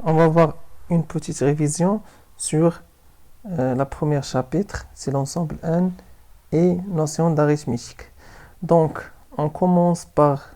on va voir une petite révision sur la première chapitre, c'est l'ensemble N et notion d'arithmétique. Donc, on commence par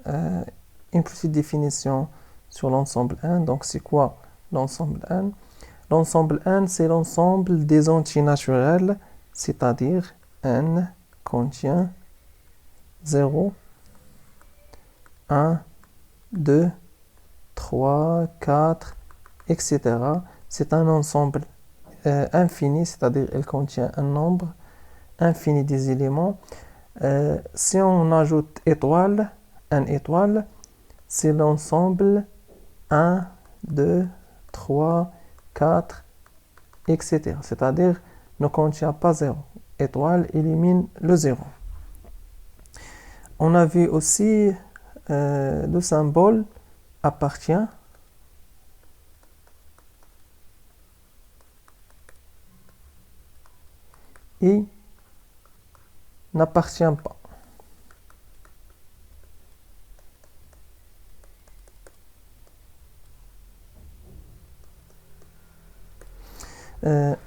une petite définition sur l'ensemble N. Donc, c'est quoi l'ensemble N? L'ensemble N, c'est l'ensemble des entiers naturels, c'est-à-dire N contient 0, 1, 2, 3, 4, etc. C'est un ensemble infini, c'est-à-dire il contient un nombre infini des éléments. Si on ajoute étoile, un étoile, c'est l'ensemble 1, 2, 3, 4, etc. C'est-à-dire ne contient pas 0. Étoile élimine le 0. On a vu aussi le symbole appartient et n'appartient pas.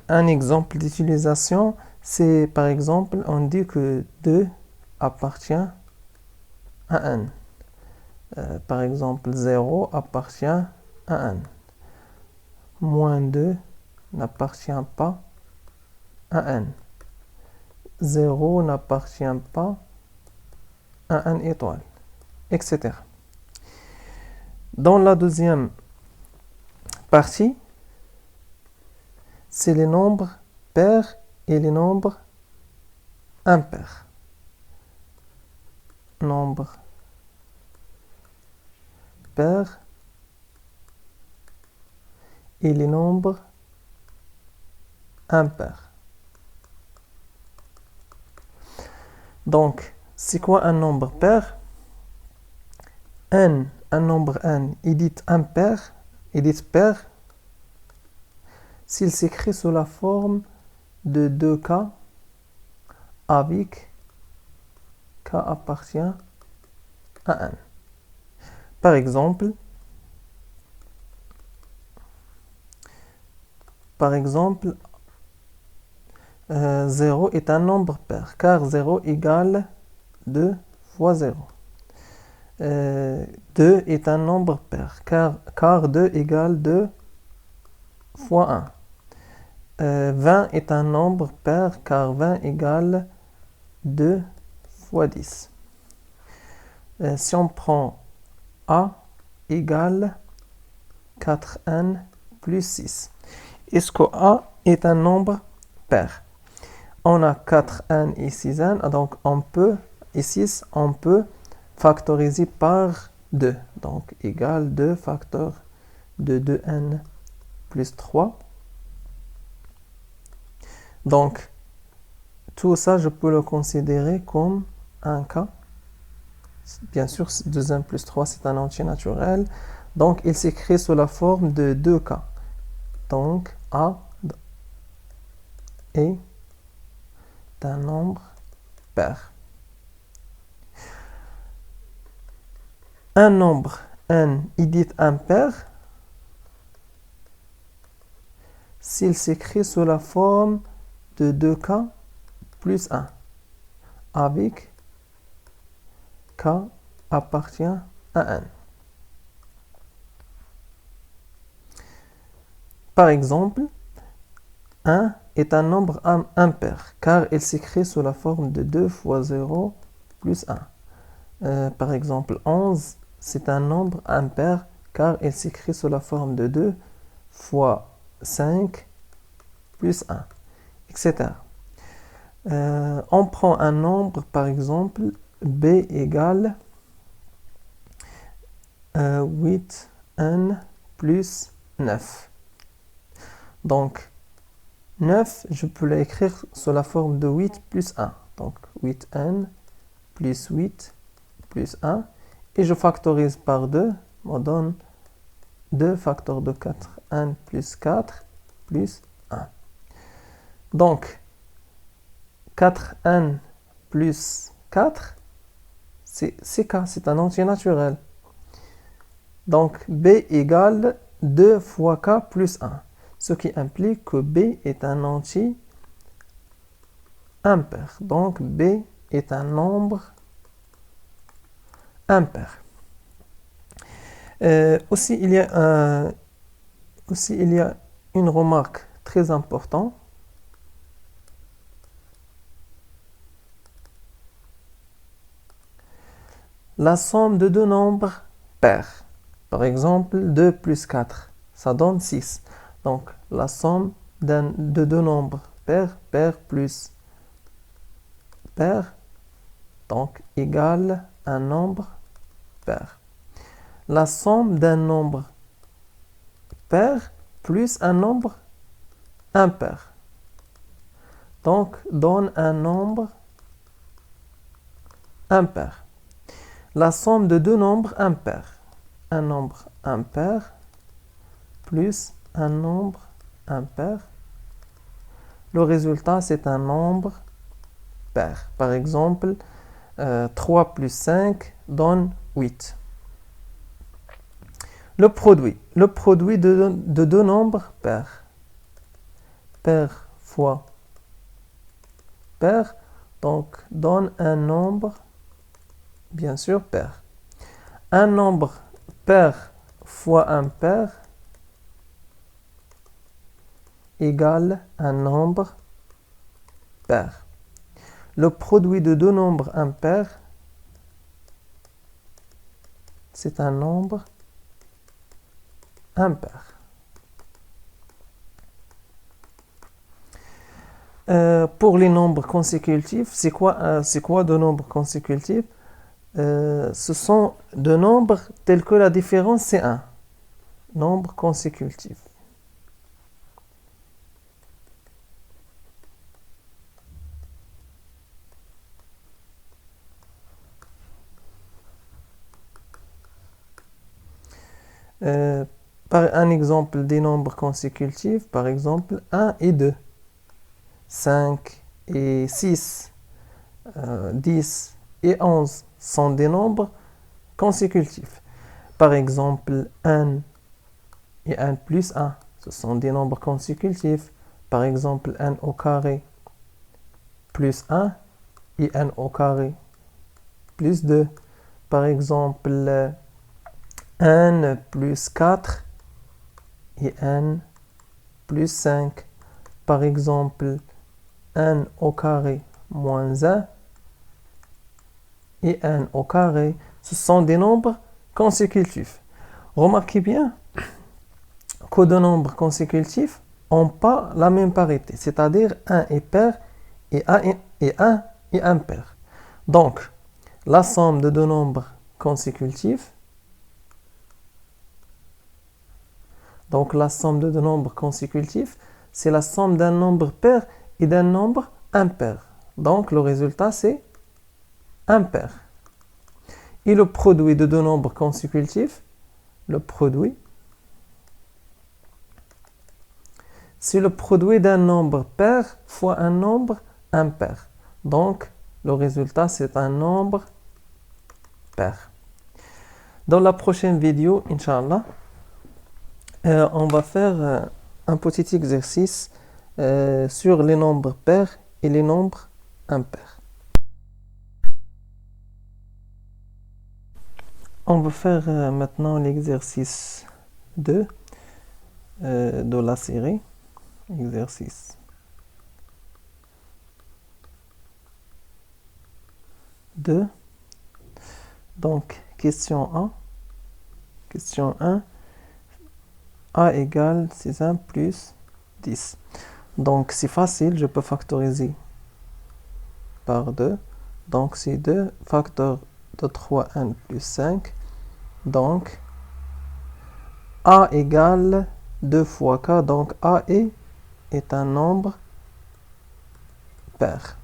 Un exemple d'utilisation, c'est par exemple, on dit que 2 appartient à n. Par exemple, 0 appartient à n. Moins 2 n'appartient pas à n. 0 n'appartient pas à n étoile, etc. Dans la deuxième partie, c'est les nombres pairs et les nombres impairs. Nombres pairs et les nombres impairs. Donc, c'est quoi un nombre pair? N, un nombre n, il dit impair, il dit pair, s'il s'écrit sous la forme de 2K avec K appartient à n. Par exemple, 0 est un nombre pair, car 0 égale 2 fois 0. 2 est un nombre pair, car 2 égale 2 fois 1. 20 est un nombre pair, car 20 égale 2 fois 10. Si on prend A égale 4n plus 6. Est-ce que A est un nombre pair? On a 4n et 6n, donc on peut, et 6, on peut factoriser par 2. Donc, égale 2 facteurs de 2n plus 3. Donc, tout ça, je peux le considérer comme un cas. Bien sûr, 2n plus 3, c'est un entier naturel. Donc, il s'écrit sous la forme de 2k. Donc, A est un nombre pair. Un nombre n, il dit impair s'il s'écrit sous la forme de 2k plus 1, avec k appartient à n. Par exemple, 1 est un nombre impair, car il s'écrit sous la forme de 2 fois 0 plus 1. Par exemple, 11, c'est un nombre impair, car il s'écrit sous la forme de 2 fois 5 plus 1, etc. On prend un nombre, par exemple, b égale 8n plus 9. Donc, 9, je peux l'écrire sous la forme de 8 plus 1. Donc, 8n plus 8 plus 1. Et je factorise par 2, on donne 2 facteurs de 4. 1 plus 4 plus 1. Donc, 4n plus 4, c'est k, c'est un entier naturel. Donc, b égale 2 fois k plus 1, ce qui implique que b est un entier impair. Donc b est un nombre impair. Aussi, il y a une remarque très importante. La somme de deux nombres pairs. Par exemple, 2 plus 4, ça donne 6. Donc, la somme de deux nombres pairs, pair plus pair, donc égale un nombre pair. La somme d'un nombre pair plus un nombre impair, donc donne un nombre impair. La somme de deux nombres impairs, un nombre impair plus un nombre impair, le résultat c'est un nombre pair. Par exemple, 3 plus 5 donne 8. Le produit de deux nombres pairs, pair fois pair, donc donne un nombre, bien sûr, pair. Un nombre pair fois un pair égale un nombre pair. Le produit de deux nombres impairs, c'est un nombre impair. Pour les nombres consécutifs, c'est quoi deux nombres consécutifs? Ce sont deux nombres tels que la différence c'est 1. Nombre consécutif. Par un exemple des nombres consécutifs, par exemple 1 et 2, 5 et 6, 10 et 11 sont des nombres consécutifs. Par exemple 1 et 1 plus 1, ce sont des nombres consécutifs. Par exemple 1 au carré plus 1 et 1 au carré plus 2. Par exemple 1 plus 4 et 1 plus 5. Par exemple 1 au carré moins 1 et 1 au carré. Ce sont des nombres consécutifs. Remarquez bien que deux nombres consécutifs n'ont pas la même parité, c'est-à-dire 1 est pair et 1 est impair. Donc, la somme de deux nombres consécutifs, c'est la somme d'un nombre pair et d'un nombre impair. Donc, le résultat, c'est impair. Et le produit de deux nombres consécutifs, c'est le produit d'un nombre pair fois un nombre impair. Donc, le résultat, c'est un nombre pair. Dans la prochaine vidéo, Inch'Allah, on va faire un petit exercice sur les nombres pairs et les nombres impairs. On va faire maintenant l'exercice 2 de la série. Exercice 2. Donc, question 1. Question 1. A égale 6 plus 10. Donc, c'est facile, je peux factoriser par 2. Donc, c'est 2 facteurs de 3n plus 5. Donc, A égale 2 fois K. Donc, A est un nombre pair.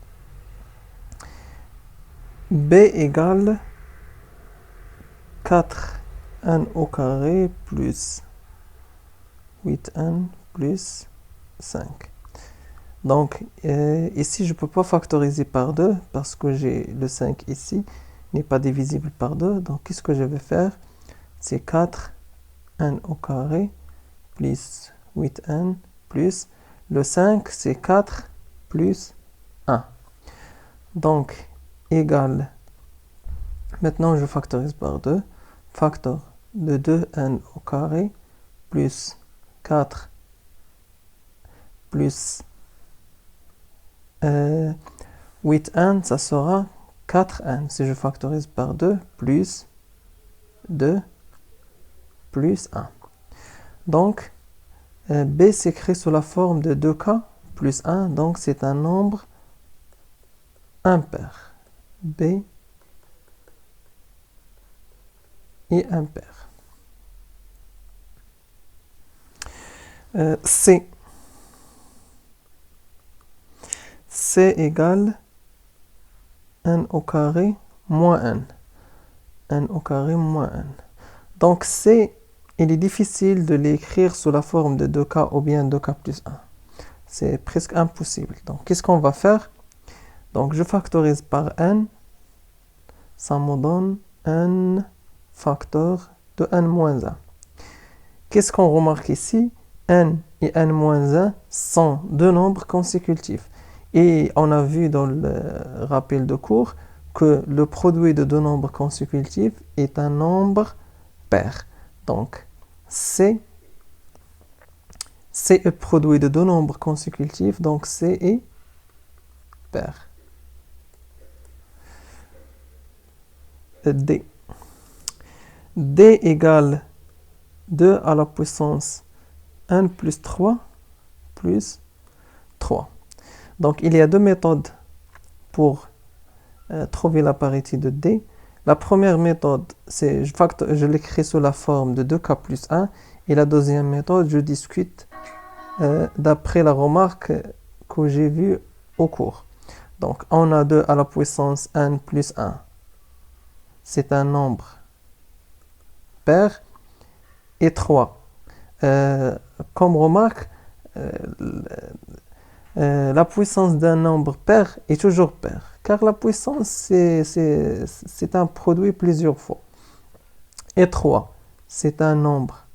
B égale 4n au carré plus 8n plus 5. Donc, ici, je ne peux pas factoriser par 2 parce que j'ai le 5 ici, n'est pas divisible par 2. Donc, qu'est-ce que je vais faire? C'est 4n au carré plus 8n plus le 5, c'est 4 plus 1. Donc, égal, maintenant je factorise par 2, facteur de 2n au carré plus 4 plus 8n, ça sera 4n. Si je factorise par 2, plus 2 plus 1. Donc, b s'écrit sous la forme de 2k plus 1, donc c'est un nombre impair. b est impair. C. C égale n au carré moins n. n au carré moins n. Donc C, il est difficile de l'écrire sous la forme de 2k ou bien 2k plus 1. C'est presque impossible. Donc qu'est-ce qu'on va faire? Donc je factorise par n. Ça me donne n facteur de n moins 1. Qu'est-ce qu'on remarque ici? N et n moins 1 sont deux nombres consécutifs. Et on a vu dans le rappel de cours que le produit de deux nombres consécutifs est un nombre pair. Donc, C est produit de deux nombres consécutifs, donc C est pair. D. D égale 2 à la puissance n plus 3 plus 3. Donc, il y a deux méthodes pour trouver la parité de D. La première méthode, c'est je l'écris sous la forme de 2k plus 1. Et la deuxième méthode, je discute d'après la remarque que j'ai vue au cours. Donc, on a 2 à la puissance n plus 1. C'est un nombre pair. Et 3. Comme remarque, la puissance d'un nombre pair est toujours pair, car la puissance, c'est un produit plusieurs fois. Et 3, c'est un nombre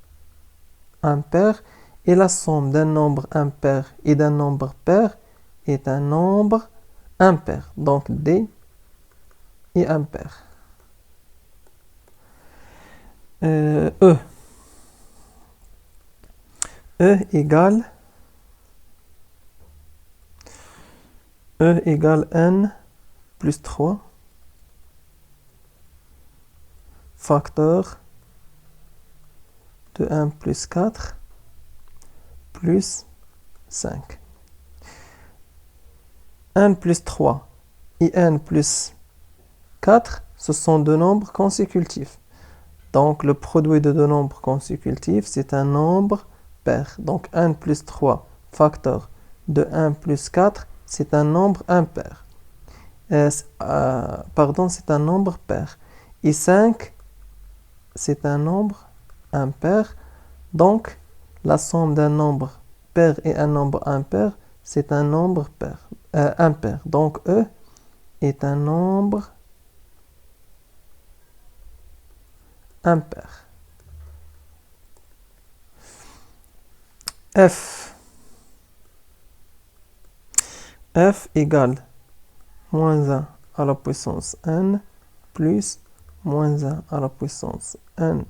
impair, et la somme d'un nombre impair et d'un nombre pair est un nombre impair. Donc D est impair. E. E égale n plus 3 facteur de 1 plus 4 plus 5. n plus 3 et n plus 4, ce sont deux nombres consécutifs. Donc le produit de deux nombres consécutifs, c'est un nombre pair. Donc 1 plus 3 facteur de 1 plus 4, c'est un nombre impair. C'est un nombre pair. Et 5, c'est un nombre impair. Donc, la somme d'un nombre pair et un nombre impair, c'est un nombre impair. Donc, E est un nombre impair. F. F égale moins 1 à la puissance n plus moins 1 à la puissance n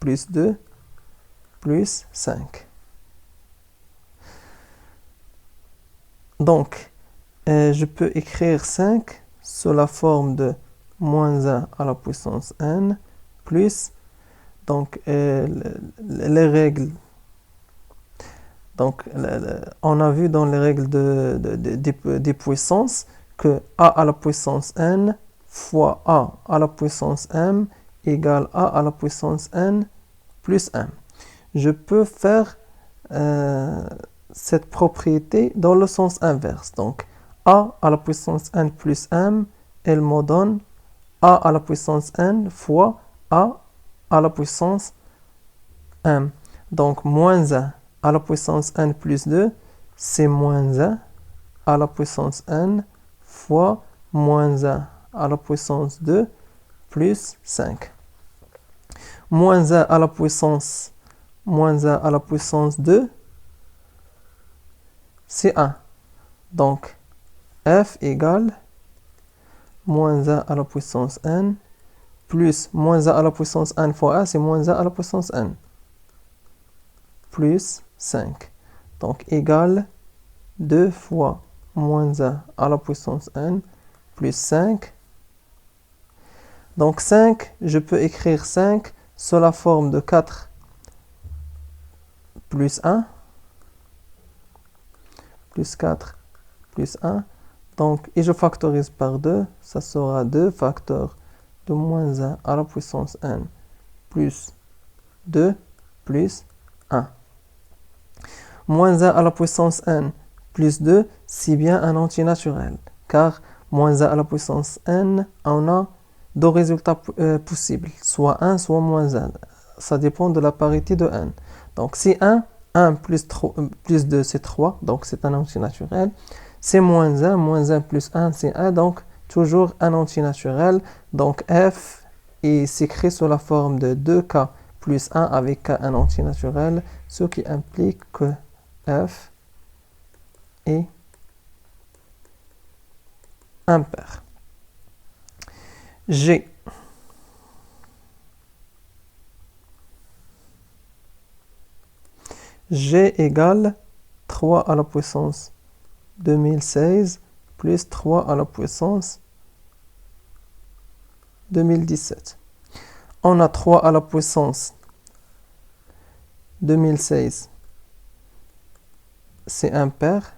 plus 2 plus 5. Donc, je peux écrire 5 sous la forme de moins 1 à la puissance n plus, donc, les règles. Donc, on a vu dans les règles des puissances que a à la puissance n fois a à la puissance m égale a à la puissance n plus m. Je peux faire cette propriété dans le sens inverse. Donc, a à la puissance n plus m, elle me donne a à la puissance n fois a à la puissance m. Donc, moins 1 à la puissance n plus 2, c'est moins 1 à la puissance n fois moins 1 à la puissance 2 plus 5. Moins 1 à la puissance moins a à la puissance 2, c'est 1. Donc, f égale moins a à la puissance n, plus moins a à la puissance n fois a, c'est moins a à la puissance n, plus 5. Donc, égale 2 fois moins a à la puissance n, plus 5. Donc 5, je peux écrire 5 sous la forme de 4 plus 1, plus 4 plus 1. Donc, et je factorise par 2, ça sera 2 facteurs de moins 1 à la puissance n plus 2 plus 1. Moins 1 à la puissance n plus 2, c'est bien un antinaturel, car moins 1 à la puissance n, on a deux résultats possibles, soit 1, soit moins 1. Ça dépend de la parité de n. Donc, si 1 plus 2, c'est 3, donc c'est un antinaturel. C'est moins 1 plus 1, c'est 1, donc toujours un antinaturel. Donc, f est s'écrit sous la forme de 2k plus 1 avec k un antinaturel, ce qui implique que f est impair. G égale 3 à la puissance 2016 plus 3 à la puissance 2017. On a 3 à la puissance 2016, c'est impair,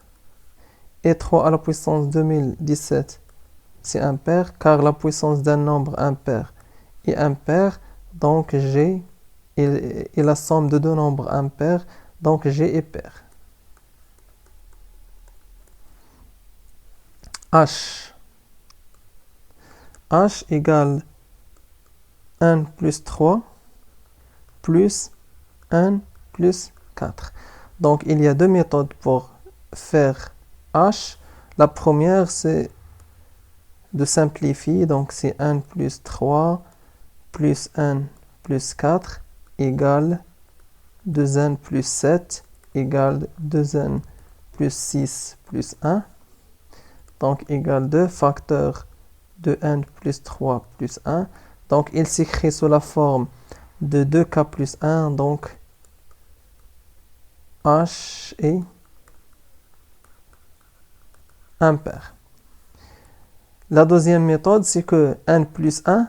et 3 à la puissance 2017, c'est impair, car la puissance d'un nombre impair est impair, donc G est la somme de deux nombres impairs, donc G est pair. H égale 1 plus 3 plus 1 plus 4. Donc, il y a deux méthodes pour faire H. La première, c'est de simplifier. Donc, c'est 1 plus 3 plus 1 plus 4 égale 2n plus 7 égale 2n plus 6 plus 1. Donc, égale 2 facteurs de n plus 3 plus 1. Donc, il s'écrit sous la forme de 2k plus 1. Donc, H est impair. La deuxième méthode, c'est que 1 plus 1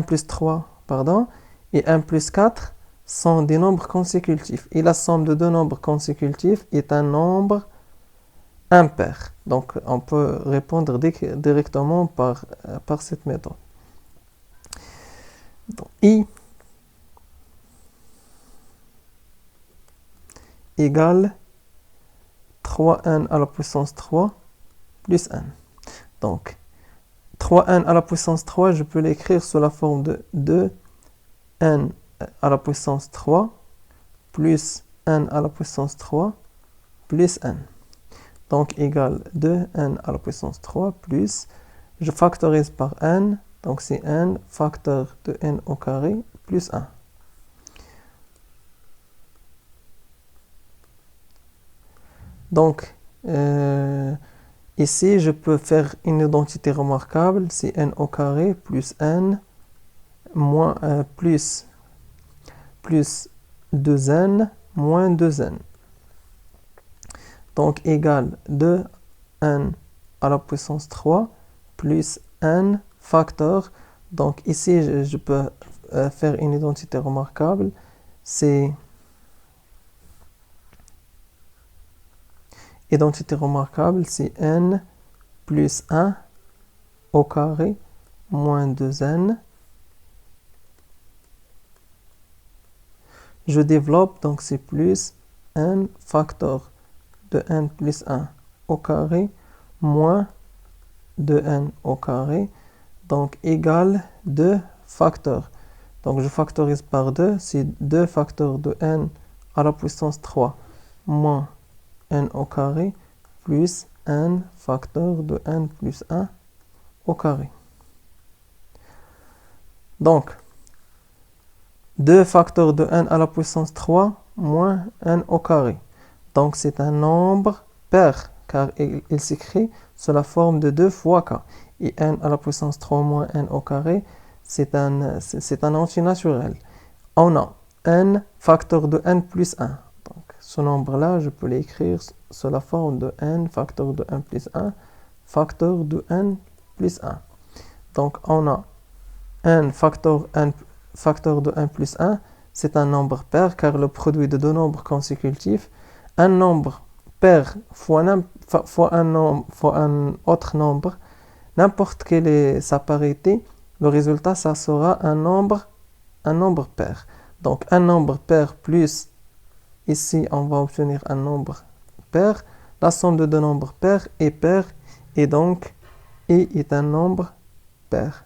plus 3, pardon, et 1 plus 4 sont des nombres consécutifs. Et la somme de deux nombres consécutifs est un nombre impair. Donc, on peut répondre directement par cette méthode. Donc, I égale 3n à la puissance 3 plus n. Donc, 3n à la puissance 3, je peux l'écrire sous la forme de 2n à la puissance 3 plus n à la puissance 3 plus n. Donc, égale 2n à la puissance 3 plus, je factorise par n, donc c'est n facteur de n au carré plus 1. Donc, ici, je peux faire une identité remarquable, c'est n au carré plus n moins, plus 2n moins 2n. Donc, égale 2n à la puissance 3 plus n facteur. Donc, ici, je peux faire une identité remarquable, c'est identité remarquable, c'est n plus 1 au carré moins 2n. Je développe, donc c'est plus n facteur de n plus 1 au carré moins 2n au carré, donc égale 2 facteurs. Donc je factorise par 2, c'est 2 facteurs de n à la puissance 3 moins n au carré plus n facteur de n plus 1 au carré. Donc, 2 facteurs de n à la puissance 3 moins n au carré. Donc c'est un nombre pair, car il s'écrit sous la forme de 2 fois k. Et n à la puissance 3 moins n au carré, c'est un entier naturel. On a n facteur de n plus 1. Donc ce nombre-là, je peux l'écrire sous la forme de n facteur de n plus 1, facteur de n plus 1. Donc on a n facteur de n plus 1, c'est un nombre pair car le produit de deux nombres consécutifs, un nombre pair fois un autre nombre, n'importe quelle est sa parité, le résultat ça sera un nombre pair. Donc un nombre pair plus, ici on va obtenir un nombre pair, la somme de deux nombres pairs est pair et donc i est un nombre pair.